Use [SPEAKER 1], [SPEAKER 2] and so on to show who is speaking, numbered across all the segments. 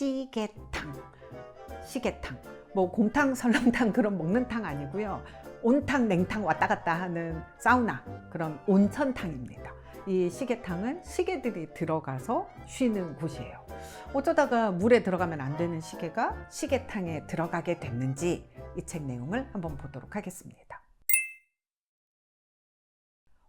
[SPEAKER 1] 시계탕. 시계탕. 뭐 곰탕, 설렁탕 그런 먹는 탕 아니고요. 온탕, 냉탕 왔다 갔다 하는 사우나, 그런 온천탕입니다. 이 시계탕은 시계들이 들어가서 쉬는 곳이에요. 어쩌다가 물에 들어가면 안 되는 시계가 시계탕에 들어가게 됐는지 이 책 내용을 한번 보도록 하겠습니다.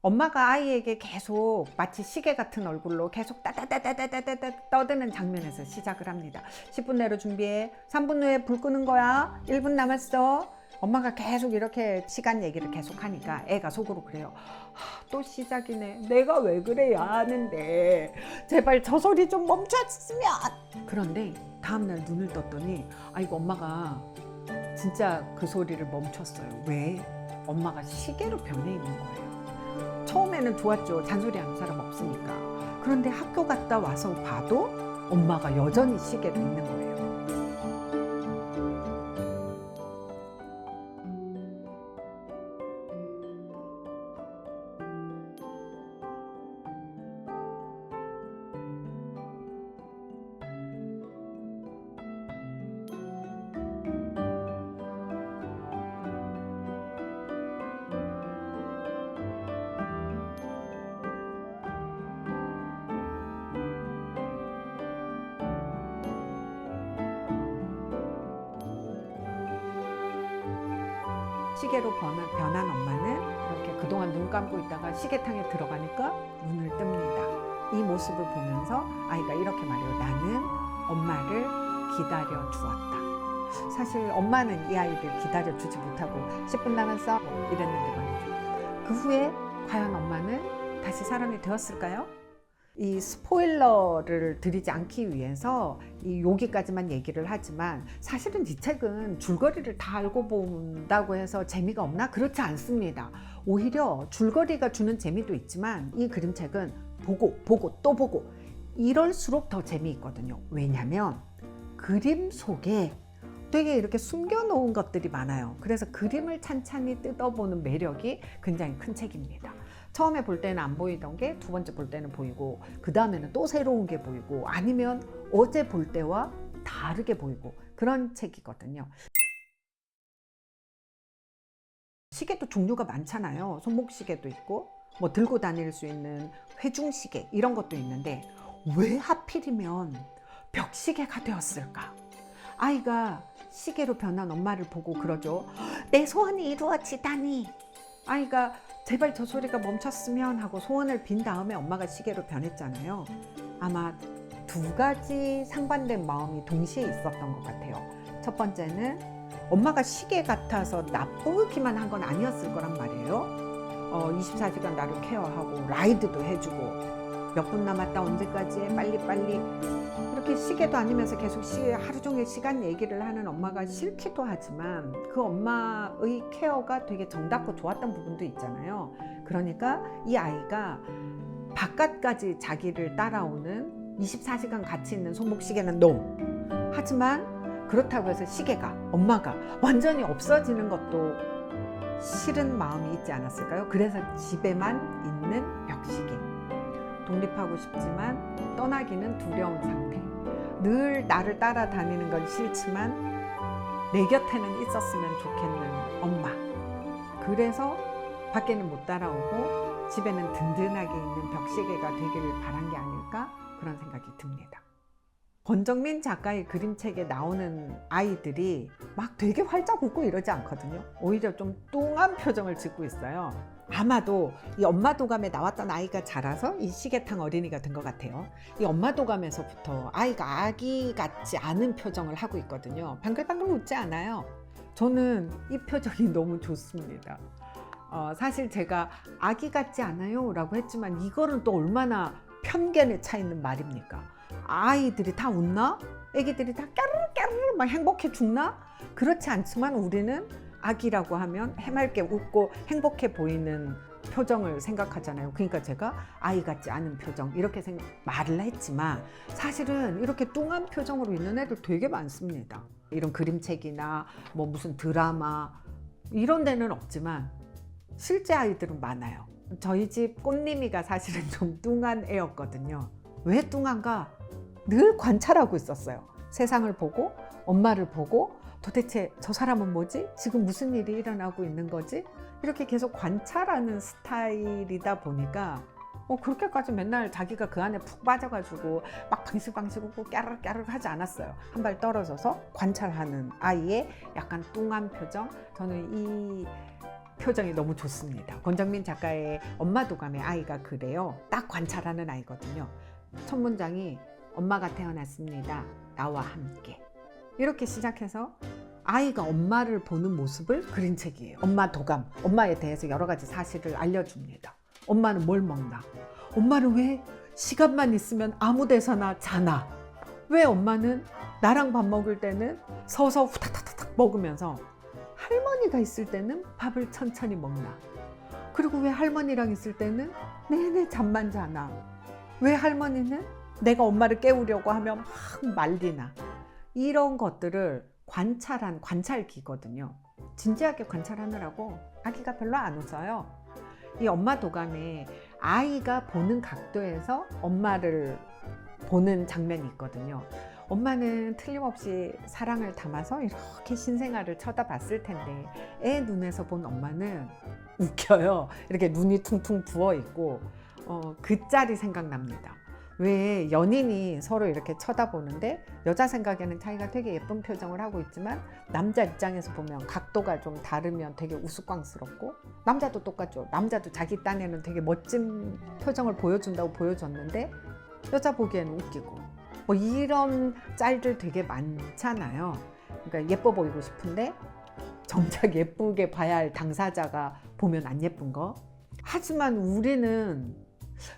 [SPEAKER 1] 엄마가 아이에게 계속 마치 시계 같은 얼굴로 계속 따다다다다다다 떠드는 장면에서 시작을 합니다. 10분 내로 준비해. 3분 후에 불 끄는 거야. 1분 남았어. 엄마가 계속 이렇게 시간 얘기를 계속 하니까 애가 속으로 그래요. 또 시작이네. 내가 왜 그래야 하는데. 제발 저 소리 좀 멈췄으면. 그런데 다음날 눈을 떴더니 아이고 엄마가 진짜 그 소리를 멈췄어요. 왜? 엄마가 시계로 변해 있는 거예요. 처음에는 좋았죠. 잔소리하는 사람 없으니까. 그런데 학교 갔다 와서 봐도 엄마가 여전히 시계로 있는 거예요. 시계로 변한 엄마는 이렇게 그동안 눈 감고 있다가 시계탕에 들어가니까 눈을 뜹니다. 이 모습을 보면서 아이가 이렇게 말해요. 나는 엄마를 기다려 주었다. 사실 엄마는 이 아이를 기다려 주지 못하고 10분 남았어 이랬는데 말이죠. 그 후에 과연 엄마는 다시 사람이 되었을까요? 이 스포일러를 드리지 않기 위해서 여기까지만 얘기를 하지만 사실은 이 책은 줄거리를 다 알고 본다고 해서 재미가 없나? 그렇지 않습니다. 오히려 줄거리가 주는 재미도 있지만 이 그림책은 보고 또 보고 이럴수록 더 재미있거든요. 왜냐하면 그림 속에 되게 이렇게 숨겨놓은 것들이 많아요. 그래서 그림을 찬찬히 뜯어보는 매력이 굉장히 큰 책입니다. 처음에 볼 때는 안 보이던 게 두 번째 볼 때는 보이고 그 다음에는 또 새로운 게 보이고 아니면 어제 볼 때와 다르게 보이고 그런 책이거든요. 시계도 종류가 많잖아요. 손목시계도 있고 뭐 들고 다닐 수 있는 회중시계 이런 것도 있는데 왜 하필이면 벽시계가 되었을까? 아이가 시계로 변한 엄마를 보고 그러죠. 내 소원이 이루어지다니. 아이가 제발 저 소리가 멈췄으면 하고 소원을 빈 다음에 엄마가 시계로 변했잖아요. 아마 두 가지 상반된 마음이 동시에 있었던 것 같아요. 첫 번째는 엄마가 시계 같아서 나쁘기만 한 건 아니었을 거란 말이에요. 24시간 나를 케어하고 라이드도 해주고 몇 분 남았다 언제까지 해 빨리빨리 이렇게 시계도 아니면서 계속 하루 종일 시간 얘기를 하는 엄마가 싫기도 하지만 그 엄마의 케어가 되게 정답고 좋았던 부분도 있잖아요. 그러니까 이 아이가 바깥까지 자기를 따라오는 24시간 같이 있는 손목시계는 NO. 하지만 그렇다고 해서 시계가 엄마가 완전히 없어지는 것도 싫은 마음이 있지 않았을까요? 그래서 집에만 있는 벽시계. 독립하고 싶지만 떠나기는 두려운 상태. 늘 나를 따라다니는 건 싫지만 내 곁에는 있었으면 좋겠는 엄마. 그래서 밖에는 못 따라오고 집에는 든든하게 있는 벽시계가 되기를 바란 게 아닐까 그런 생각이 듭니다. 권정민 작가의 그림책에 나오는 아이들이 막 되게 활짝 웃고 이러지 않거든요. 오히려 좀 뚱한 표정을 짓고 있어요. 아마도 이 엄마도감에 나왔던 아이가 자라서 이 시계탕 어린이가 된 것 같아요. 이 엄마도감에서부터 아이가 아기 같지 않은 표정을 하고 있거든요. 방글방글 웃지 않아요. 저는 이 표정이 너무 좋습니다. 사실 제가 아기 같지 않아요 라고 했지만 이거는 또 얼마나 편견에 차 있는 말입니까? 아이들이 다 웃나? 애기들이 다 까르르 막 행복해 죽나? 그렇지 않지만 우리는 아기라고 하면 해맑게 웃고 행복해 보이는 표정을 생각하잖아요. 그러니까 제가 아이 같지 않은 표정 이렇게 말을 했지만 사실은 이렇게 뚱한 표정으로 있는 애들 되게 많습니다. 이런 그림책이나 뭐 무슨 드라마 이런 데는 없지만 실제 아이들은 많아요. 저희 집 꽃님이가 사실은 좀 뚱한 애였거든요. 왜 뚱한가? 늘 관찰하고 있었어요. 세상을 보고 엄마를 보고 도대체 저 사람은 뭐지? 지금 무슨 일이 일어나고 있는 거지? 이렇게 계속 관찰하는 스타일이다 보니까 그렇게까지 맨날 자기가 그 안에 푹 빠져가지고 막 방실방실 웃고 깨르르깨르르 하지 않았어요. 한 발 떨어져서 관찰하는 아이의 약간 뚱한 표정, 저는 이 표정이 너무 좋습니다. 권정민 작가의 엄마 도감의 아이가 그래요. 딱 관찰하는 아이거든요. 첫 문장이 엄마가 태어났습니다. 나와 함께. 이렇게 시작해서 아이가 엄마를 보는 모습을 그린 책이에요. 엄마 도감, 엄마에 대해서 여러 가지 사실을 알려줍니다. 엄마는 뭘 먹나? 엄마는 왜 시간만 있으면 아무 데서나 자나? 왜 엄마는 나랑 밥 먹을 때는 서서 후다다닥 먹으면서 할머니가 있을 때는 밥을 천천히 먹나? 그리고 왜 할머니랑 있을 때는 내내 잠만 자나? 왜 할머니는 내가 엄마를 깨우려고 하면 막 말리나? 이런 것들을 관찰한 관찰기거든요. 진지하게 관찰하느라고 아기가 별로 안 웃어요. 이 엄마 도감에 아이가 보는 각도에서 엄마를 보는 장면이 있거든요. 엄마는 틀림없이 사랑을 담아서 이렇게 신생아를 쳐다봤을 텐데 애 눈에서 본 엄마는 웃겨요. 이렇게 눈이 퉁퉁 부어 있고 그 짤이 생각납니다. 왜 연인이 서로 이렇게 쳐다보는데 여자 생각에는 자기가 되게 예쁜 표정을 하고 있지만 남자 입장에서 보면 각도가 좀 다르면 되게 우스꽝스럽고, 남자도 똑같죠. 남자도 자기 딴에는 되게 멋진 표정을 보여준다고 보여줬는데 여자 보기에는 웃기고, 뭐 이런 짤들 되게 많잖아요. 그러니까 예뻐 보이고 싶은데 정작 예쁘게 봐야 할 당사자가 보면 안 예쁜 거. 하지만 우리는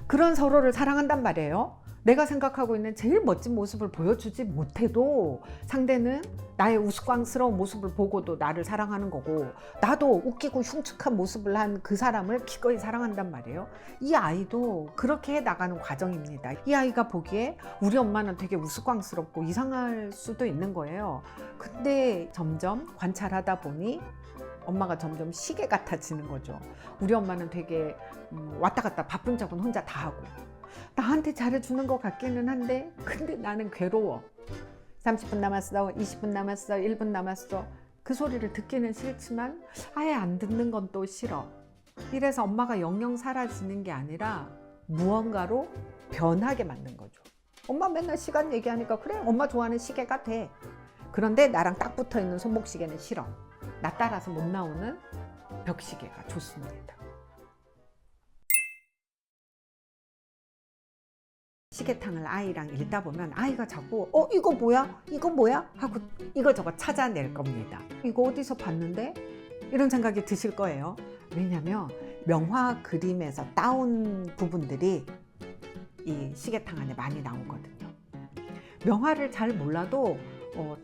[SPEAKER 1] 그런 서로를 사랑한단 말이에요. 내가 생각하고 있는 제일 멋진 모습을 보여주지 못해도 상대는 나의 우스꽝스러운 모습을 보고도 나를 사랑하는 거고, 나도 웃기고 흉측한 모습을 한 그 사람을 기꺼이 사랑한단 말이에요. 이 아이도 그렇게 해 나가는 과정입니다. 이 아이가 보기에 우리 엄마는 되게 우스꽝스럽고 이상할 수도 있는 거예요. 근데 점점 관찰하다 보니 엄마가 점점 시계 같아지는 거죠. 우리 엄마는 되게 왔다 갔다 바쁜 적은 혼자 다 하고 나한테 잘해주는 것 같기는 한데 근데 나는 괴로워. 30분 남았어, 20분 남았어, 1분 남았어. 그 소리를 듣기는 싫지만 아예 안 듣는 건 또 싫어. 이래서 엄마가 영영 사라지는 게 아니라 무언가로 변하게 만든 거죠. 엄마 맨날 시간 얘기하니까 그래, 엄마 좋아하는 시계가 돼. 그런데 나랑 딱 붙어있는 손목시계는 싫어. 나 따라서 못 나오는 벽시계가 좋습니다. 시계탕을 아이랑 읽다 보면 아이가 자꾸 이거 뭐야? 이거 뭐야? 하고 이거저거 찾아낼 겁니다. 이거 어디서 봤는데? 이런 생각이 드실 거예요. 왜냐면 명화 그림에서 따온 부분들이 이 시계탕 안에 많이 나오거든요. 명화를 잘 몰라도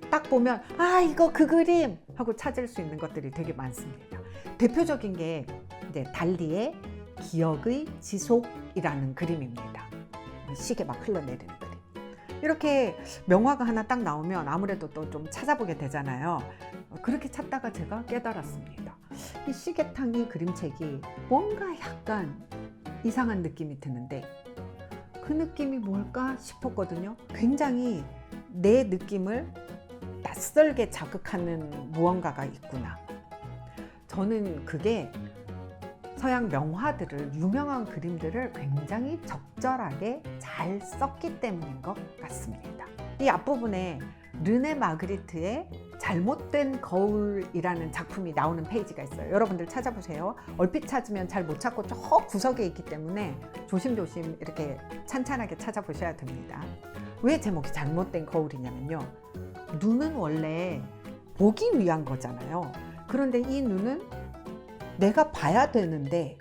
[SPEAKER 1] 딱 보면 이거 그 그림 하고 찾을 수 있는 것들이 되게 많습니다. 대표적인 게 이제 달리의 기억의 지속이라는 그림입니다. 시계 막 흘러내리는 그림. 이렇게 명화가 하나 딱 나오면 아무래도 또 좀 찾아보게 되잖아요. 그렇게 찾다가 제가 깨달았습니다. 이 시계탕이 그림책이 뭔가 약간 이상한 느낌이 드는데 그 느낌이 뭘까 싶었거든요. 굉장히 내 느낌을 낯설게 자극하는 무언가가 있구나. 저는 그게 서양 명화들을, 유명한 그림들을 굉장히 적절하게 잘 썼기 때문인 것 같습니다. 이 앞부분에 르네 마그리트의 잘못된 거울이라는 작품이 나오는 페이지가 있어요. 여러분들 찾아보세요. 얼핏 찾으면 잘 못 찾고 저 구석에 있기 때문에 조심조심 이렇게 찬찬하게 찾아보셔야 됩니다. 왜 제목이 잘못된 거울이냐면요, 눈은 원래 보기 위한 거잖아요. 그런데 이 눈은 내가 봐야 되는데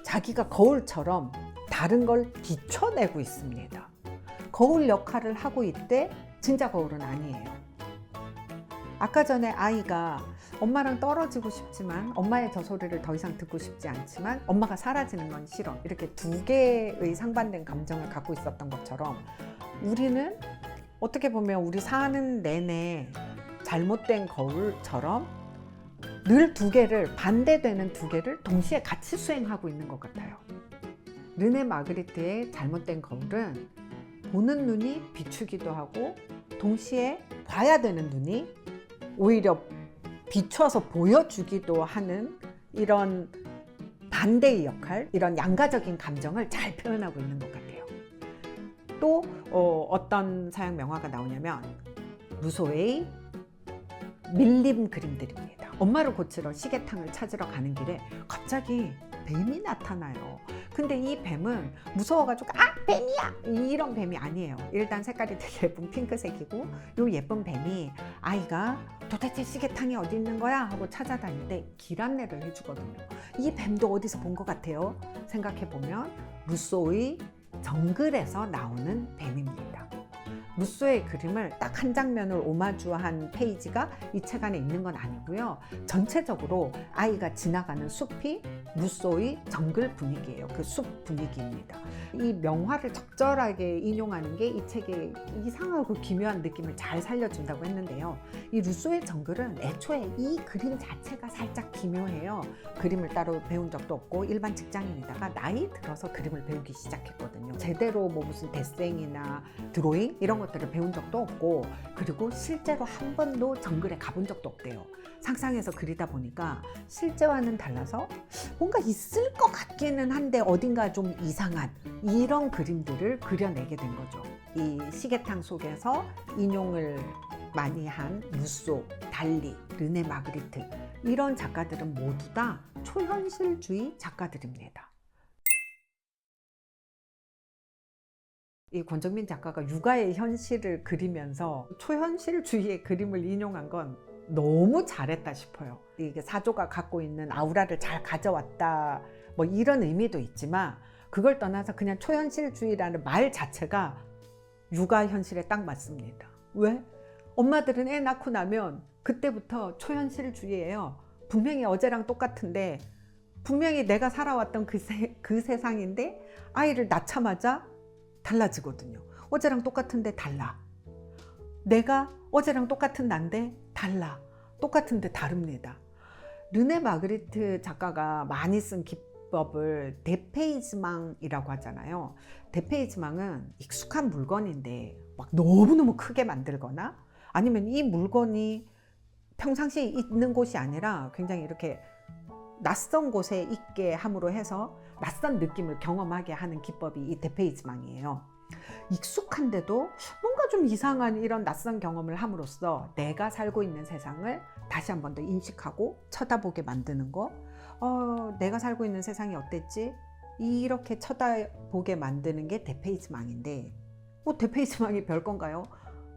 [SPEAKER 1] 자기가 거울처럼 다른 걸 비춰내고 있습니다. 거울 역할을 하고 있대 진짜 거울은 아니에요. 아까 전에 아이가 엄마랑 떨어지고 싶지만 엄마의 저 소리를 더 이상 듣고 싶지 않지만 엄마가 사라지는 건 싫어. 이렇게 두 개의 상반된 감정을 갖고 있었던 것처럼 우리는 어떻게 보면 우리 사는 내내 잘못된 거울처럼 늘 두 개를, 반대되는 두 개를 동시에 같이 수행하고 있는 것 같아요. 르네 마그리트의 잘못된 거울은 보는 눈이 비추기도 하고 동시에 봐야 되는 눈이 오히려 비춰서 보여주기도 하는 이런 반대의 역할, 이런 양가적인 감정을 잘 표현하고 있는 것 같아요. 또 어떤 서양 명화가 나오냐면 루소의 밀림 그림들입니다. 엄마를 고치러 시계탕을 찾으러 가는 길에 갑자기 뱀이 나타나요. 근데 이 뱀은 무서워가지고 뱀이야! 이런 뱀이 아니에요. 일단 색깔이 되게 예쁜 핑크색이고 이 예쁜 뱀이 아이가 도대체 시계탕이 어디 있는 거야? 하고 찾아다닐 때 길 안내를 해주거든요. 이 뱀도 어디서 본 것 같아요? 생각해보면 루소의 정글에서 나오는 뱀입니다. 루소의 그림을 딱 한 장면을 오마주한 페이지가 이 책 안에 있는 건 아니고요. 전체적으로 아이가 지나가는 숲이 루소의 정글 분위기예요. 그 숲 분위기입니다. 이 명화를 적절하게 인용하는 게 이 책의 이상하고 기묘한 느낌을 잘 살려준다고 했는데요. 이 루소의 정글은 애초에 이 그림 자체가 살짝 기묘해요. 그림을 따로 배운 적도 없고 일반 직장인이다가 나이 들어서 그림을 배우기 시작했거든요. 제대로 뭐 무슨 데생이나 드로잉 이런 것들을 배운 적도 없고, 그리고 실제로 한 번도 정글에 가본 적도 없대요. 상상해서 그리다 보니까 실제와는 달라서 뭔가 있을 것 같기는 한데 어딘가 좀 이상한 이런 그림들을 그려내게 된 거죠. 이 시계탕 속에서 인용을 많이 한 루소, 달리, 르네 마그리트 이런 작가들은 모두 다 초현실주의 작가들입니다. 이 권정민 작가가 육아의 현실을 그리면서 초현실주의의 그림을 인용한 건 너무 잘했다 싶어요. 이게 사조가 갖고 있는 아우라를 잘 가져왔다 뭐 이런 의미도 있지만, 그걸 떠나서 그냥 초현실주의라는 말 자체가 육아 현실에 딱 맞습니다. 왜? 엄마들은 애 낳고 나면 그때부터 초현실주의예요. 분명히 어제랑 똑같은데, 분명히 내가 살아왔던 그 세상인데 아이를 낳자마자 달라지거든요. 어제랑 똑같은데 달라. 내가 어제랑 똑같은 난데 달라. 똑같은데 다릅니다. 르네 마그리트 작가가 많이 쓴 기법을 데페이즈망이라고 하잖아요. 데페이즈망은 익숙한 물건인데 막 너무너무 크게 만들거나, 아니면 이 물건이 평상시에 있는 곳이 아니라 굉장히 이렇게 낯선 곳에 있게 함으로 해서 낯선 느낌을 경험하게 하는 기법이 이 데페이즈망이에요. 익숙한데도 뭔가 좀 이상한 이런 낯선 경험을 함으로써 내가 살고 있는 세상을 다시 한 번 더 인식하고 쳐다보게 만드는 거. 내가 살고 있는 세상이 어땠지? 이렇게 쳐다보게 만드는 게 데페이즈망인데, 데페이즈망이 별건가요?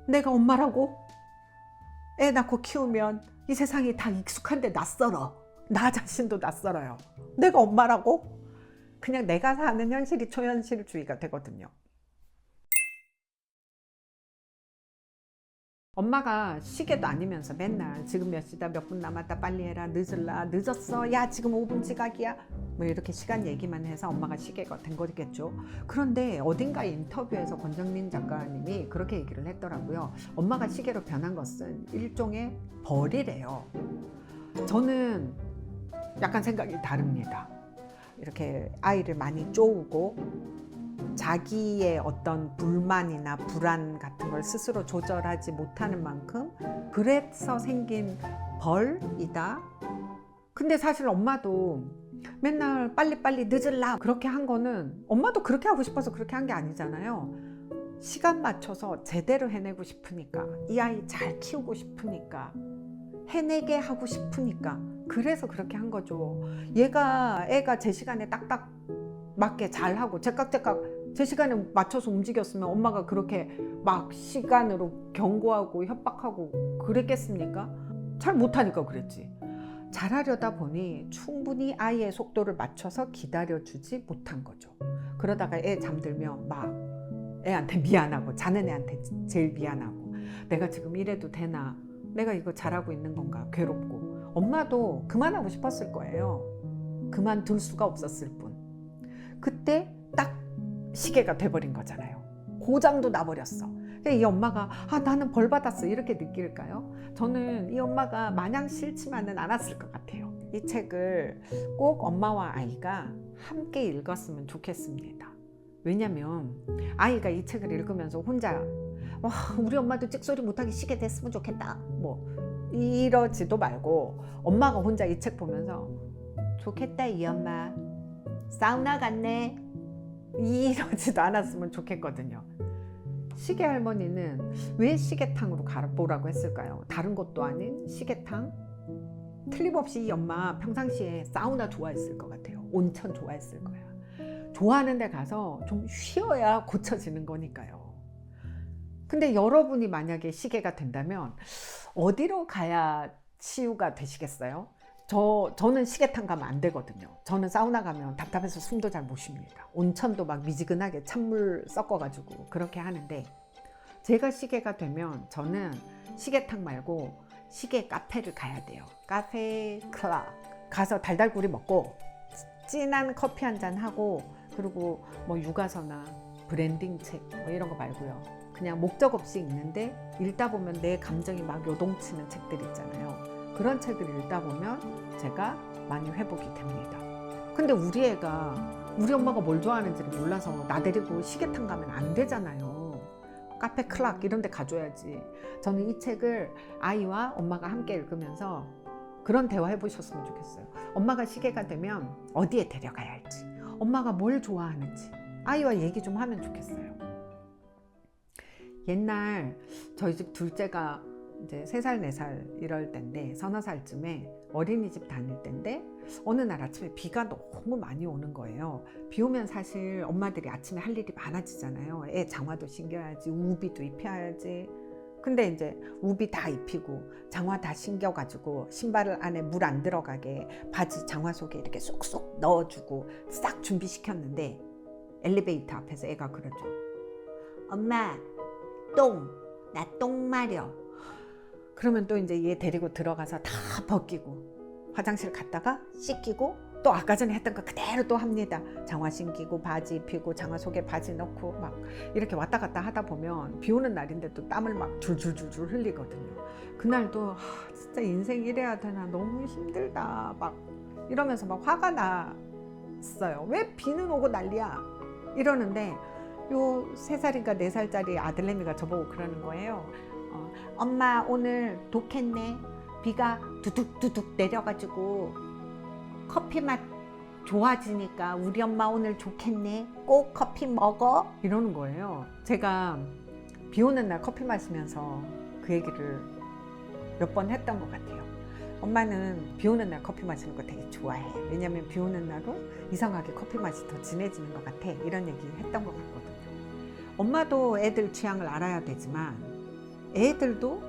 [SPEAKER 1] 내가 엄마라고? 애 낳고 키우면 이 세상이 다 익숙한데 낯설어. 나 자신도 낯설어요. 내가 엄마라고? 그냥 내가 사는 현실이 초현실주의가 되거든요. 엄마가 시계도 아니면서 맨날 지금 몇 시다, 몇 분 남았다, 빨리 해라, 늦을라, 늦었어, 야 지금 5분 지각이야, 뭐 이렇게 시간 얘기만 해서 엄마가 시계가 된 거겠죠. 그런데 어딘가 인터뷰에서 권정민 작가님이 그렇게 얘기를 했더라고요. 엄마가 시계로 변한 것은 일종의 벌이래요. 저는 약간 생각이 다릅니다. 이렇게 아이를 많이 쪼우고 자기의 어떤 불만이나 불안 같은 걸 스스로 조절하지 못하는 만큼 그래서 생긴 벌이다. 근데 사실 엄마도 맨날 빨리빨리 늦을라 그렇게 한 거는 엄마도 그렇게 하고 싶어서 그렇게 한 게 아니잖아요. 시간 맞춰서 제대로 해내고 싶으니까, 이 아이 잘 키우고 싶으니까, 해내게 하고 싶으니까, 그래서 그렇게 한 거죠. 애가 제 시간에 딱딱 맞게 잘하고 제깍제깍 제 시간에 맞춰서 움직였으면 엄마가 그렇게 막 시간으로 경고하고 협박하고 그랬겠습니까? 잘 못하니까 그랬지. 잘하려다 보니 충분히 아이의 속도를 맞춰서 기다려주지 못한 거죠. 그러다가 애 잠들면 막 애한테 미안하고, 자는 애한테 제일 미안하고, 내가 지금 이래도 되나, 내가 이거 잘하고 있는 건가 괴롭고. 엄마도 그만하고 싶었을 거예요. 그만둘 수가 없었을 뿐. 그때 딱 시계가 돼버린 거잖아요. 고장도 나버렸어. 이 엄마가 나는 벌 받았어 이렇게 느낄까요? 저는 이 엄마가 마냥 싫지만은 않았을 것 같아요. 이 책을 꼭 엄마와 아이가 함께 읽었으면 좋겠습니다. 왜냐면 아이가 이 책을 읽으면서 혼자 와, 우리 엄마도 찍소리 못하게 시계 됐으면 좋겠다. 뭐 이러지도 말고 엄마가 혼자 이 책 보면서 좋겠다 이 엄마 사우나 갔네 이러지도 않았으면 좋겠거든요. 시계 할머니는 왜 시계탕으로 가보라고 했을까요? 다른 것도 아닌 시계탕? 틀림없이 이 엄마 평상시에 사우나 좋아했을 것 같아요. 온천 좋아했을 거야. 좋아하는 데 가서 좀 쉬어야 고쳐지는 거니까요. 근데 여러분이 만약에 시계가 된다면 어디로 가야 치유가 되시겠어요? 저는 시계탕 가면 안 되거든요. 저는 사우나 가면 답답해서 숨도 잘 못 쉽니다. 온천도 막 미지근하게 찬물 섞어가지고 그렇게 하는데, 제가 시계가 되면 저는 시계탕 말고 시계 카페를 가야 돼요. 카페 클럽 가서 달달구리 먹고 진한 커피 한잔 하고, 그리고 뭐 육아서나 브랜딩 책 뭐 이런 거 말고요, 그냥 목적 없이 읽는데 읽다 보면 내 감정이 막 요동치는 책들 있잖아요. 그런 책을 읽다 보면 제가 많이 회복이 됩니다. 근데 우리 애가 우리 엄마가 뭘 좋아하는지를 몰라서 나 데리고 시계탕 가면 안 되잖아요. 카페 클락 이런 데 가줘야지. 저는 이 책을 아이와 엄마가 함께 읽으면서 그런 대화 해보셨으면 좋겠어요. 엄마가 시계가 되면 어디에 데려가야 할지, 엄마가 뭘 좋아하는지 아이와 얘기 좀 하면 좋겠어요. 옛날 저희 집 둘째가 이제 3살, 4살 이럴 때인데, 서너 살쯤에 어린이집 다닐 때인데 어느 날 아침에 비가 너무 많이 오는 거예요. 비 오면 사실 엄마들이 아침에 할 일이 많아지잖아요. 애 장화도 신겨야지, 우비도 입혀야지. 근데 이제 우비 다 입히고 장화 다 신겨가지고 신발 안에 물 안 들어가게 바지 장화 속에 이렇게 쏙쏙 넣어주고 싹 준비시켰는데, 엘리베이터 앞에서 애가 그러죠. 엄마, 나 똥 마려. 그러면 또 이제 얘 데리고 들어가서 다 벗기고 화장실 갔다가 씻기고 또 아까 전에 했던 거 그대로 또 합니다. 장화 신기고 바지 입히고 장화 속에 바지 넣고 막 이렇게 왔다 갔다 하다 보면 비 오는 날인데 또 땀을 막 줄줄줄줄 흘리거든요. 그날도 진짜 인생 이래야 되나, 너무 힘들다 막 이러면서 막 화가 났어요. 왜 비는 오고 난리야 이러는데, 요 3살인가 4살짜리 아들내미가 저보고 그러는 거예요. 엄마 오늘 독했네. 비가 두둑두둑 내려가지고 커피 맛 좋아지니까 우리 엄마 오늘 좋겠네. 꼭 커피 먹어. 이러는 거예요. 제가 비 오는 날 커피 마시면서 그 얘기를 몇 번 했던 것 같아요. 엄마는 비 오는 날 커피 마시는 거 되게 좋아해. 왜냐면 비 오는 날은 이상하게 커피 맛이 더 진해지는 것 같아. 이런 얘기 했던 것 같거든요. 엄마도 애들 취향을 알아야 되지만 애들도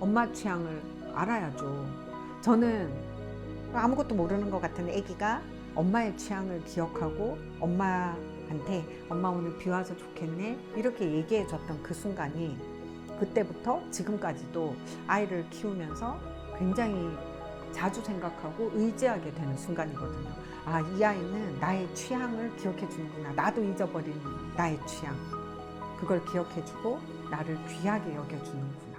[SPEAKER 1] 엄마 취향을 알아야죠. 저는 아무것도 모르는 것 같은 애기가 엄마의 취향을 기억하고 엄마한테 엄마 오늘 비 와서 좋겠네 이렇게 얘기해 줬던 그 순간이, 그때부터 지금까지도 아이를 키우면서 굉장히 자주 생각하고 의지하게 되는 순간이거든요. 아, 이 아이는 나의 취향을 기억해 주는구나. 나도 잊어버린 나의 취향, 그걸 기억해 주고 나를 귀하게 여겨주는구나.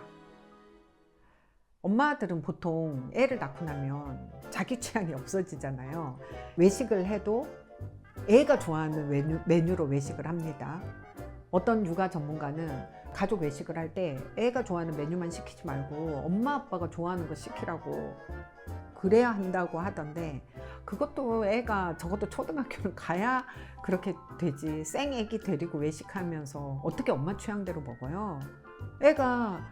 [SPEAKER 1] 엄마들은 보통 애를 낳고 나면 자기 취향이 없어지잖아요. 외식을 해도 애가 좋아하는 메뉴로 외식을 합니다. 어떤 육아 전문가는 가족 외식을 할 때 애가 좋아하는 메뉴만 시키지 말고 엄마 아빠가 좋아하는 거 시키라고 그래야 한다고 하던데, 그것도 애가 적어도 초등학교를 가야 그렇게 되지. 생애기 데리고 외식하면서 어떻게 엄마 취향대로 먹어요? 애가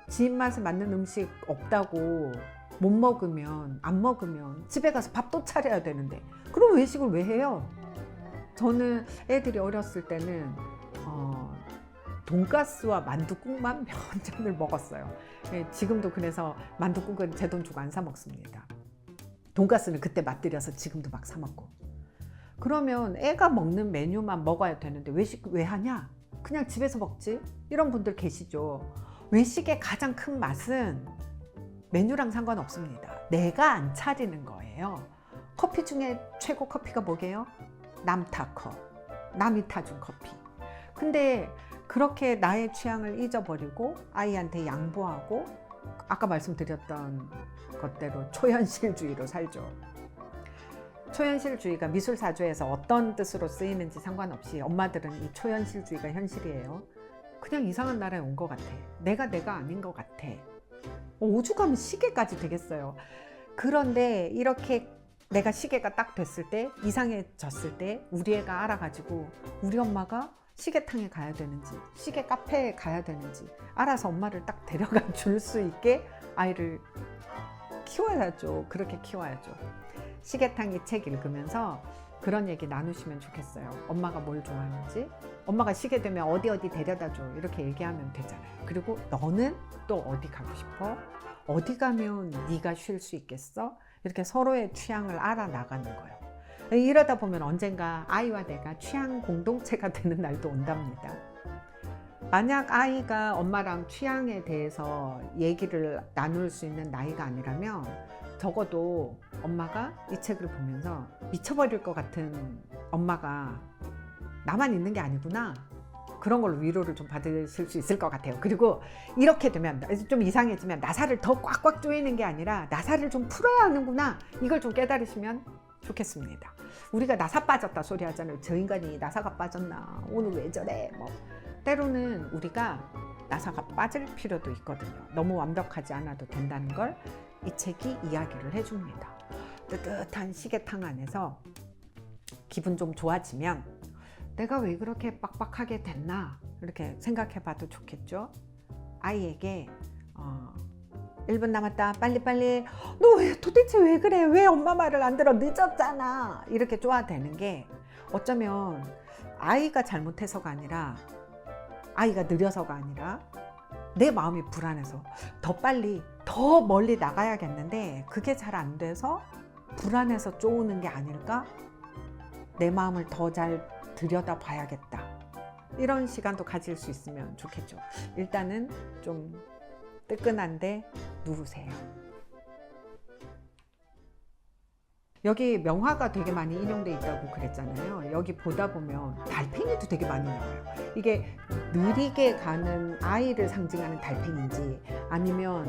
[SPEAKER 1] 지 입맛에 맞는 음식 없다고 못 먹으면, 안 먹으면 집에 가서 밥도 차려야 되는데 그럼 외식을 왜 해요? 저는 애들이 어렸을 때는 돈가스와 만둣국만 몇 잔을 먹었어요. 지금도 그래서 만둣국은 제 돈 주고 안 사 먹습니다. 돈가스는 그때 맛들여서 지금도 막 사 먹고. 그러면 애가 먹는 메뉴만 먹어야 되는데 외식 왜 하냐? 그냥 집에서 먹지? 이런 분들 계시죠. 외식의 가장 큰 맛은 메뉴랑 상관없습니다. 내가 안 차리는 거예요. 커피 중에 최고 커피가 뭐게요? 남타커, 남이 타준 커피. 근데 그렇게 나의 취향을 잊어버리고 아이한테 양보하고 아까 말씀드렸던 것대로 초현실주의로 살죠. 초현실주의가 미술사조에서 어떤 뜻으로 쓰이는지 상관없이 엄마들은 이 초현실주의가 현실이에요. 그냥 이상한 나라에 온 것 같아. 내가 아닌 것 같아. 오죽하면 시계까지 되겠어요. 그런데 이렇게 내가 시계가 딱 됐을 때, 이상해졌을 때 우리 애가 알아가지고 우리 엄마가 시계탕에 가야 되는지 시계 카페에 가야 되는지 알아서 엄마를 딱 데려가 줄 수 있게 아이를 키워야죠. 그렇게 키워야죠. 시계탕 이 책 읽으면서 그런 얘기 나누시면 좋겠어요. 엄마가 뭘 좋아하는지, 엄마가 시계 되면 어디 데려다 줘, 이렇게 얘기하면 되잖아요. 그리고 너는 또 어디 가고 싶어? 어디 가면 네가 쉴 수 있겠어? 이렇게 서로의 취향을 알아나가는 거예요. 이러다 보면 언젠가 아이와 내가 취향 공동체가 되는 날도 온답니다. 만약 아이가 엄마랑 취향에 대해서 얘기를 나눌 수 있는 나이가 아니라면 적어도 엄마가 이 책을 보면서 미쳐버릴 것 같은 엄마가 나만 있는 게 아니구나, 그런 걸로 위로를 좀 받으실 수 있을 것 같아요. 그리고 이렇게 되면 좀 이상해지면 나사를 더 꽉꽉 조이는 게 아니라 나사를 좀 풀어야 하는구나, 이걸 좀 깨달으시면 좋겠습니다. 우리가 나사 빠졌다 소리 하잖아요. 저 인간이 나사가 빠졌나, 오늘 왜 저래. 뭐 때로는 우리가 나사가 빠질 필요도 있거든요. 너무 완벽하지 않아도 된다는 걸 이 책이 이야기를 해줍니다. 뜨뜻한 시계탕 안에서 기분 좀 좋아지면 내가 왜 그렇게 빡빡하게 됐나, 이렇게 생각해 봐도 좋겠죠. 아이에게 1분 남았다, 빨리빨리, 너 도대체 왜 그래, 왜 엄마 말을 안 들어, 늦었잖아, 이렇게 쪼아대는 게 어쩌면 아이가 잘못해서가 아니라, 아이가 느려서가 아니라 내 마음이 불안해서 더 빨리 더 멀리 나가야겠는데 그게 잘 안 돼서 불안해서 쪼우는 게 아닐까, 내 마음을 더 잘 들여다 봐야겠다, 이런 시간도 가질 수 있으면 좋겠죠. 일단은 좀 뜨끈한데 누우세요. 여기 명화가 되게 많이 인용돼 있다고 그랬잖아요. 여기 보다 보면 달팽이도 되게 많이 나와요. 이게 느리게 가는 아이를 상징하는 달팽이인지 아니면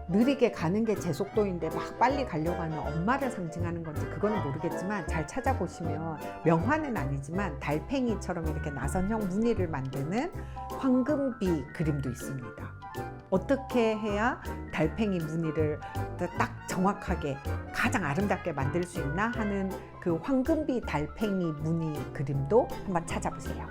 [SPEAKER 1] 느리게 가는 게 제 속도인데 막 빨리 가려고 하는 엄마를 상징하는 건지 그거는 모르겠지만, 잘 찾아보시면 명화는 아니지만 달팽이처럼 이렇게 나선형 무늬를 만드는 황금비 그림도 있습니다. 어떻게 해야 달팽이 무늬를 딱 정확하게 가장 아름답게 만들 수 있나 하는 그 황금비 달팽이 무늬 그림도 한번 찾아보세요.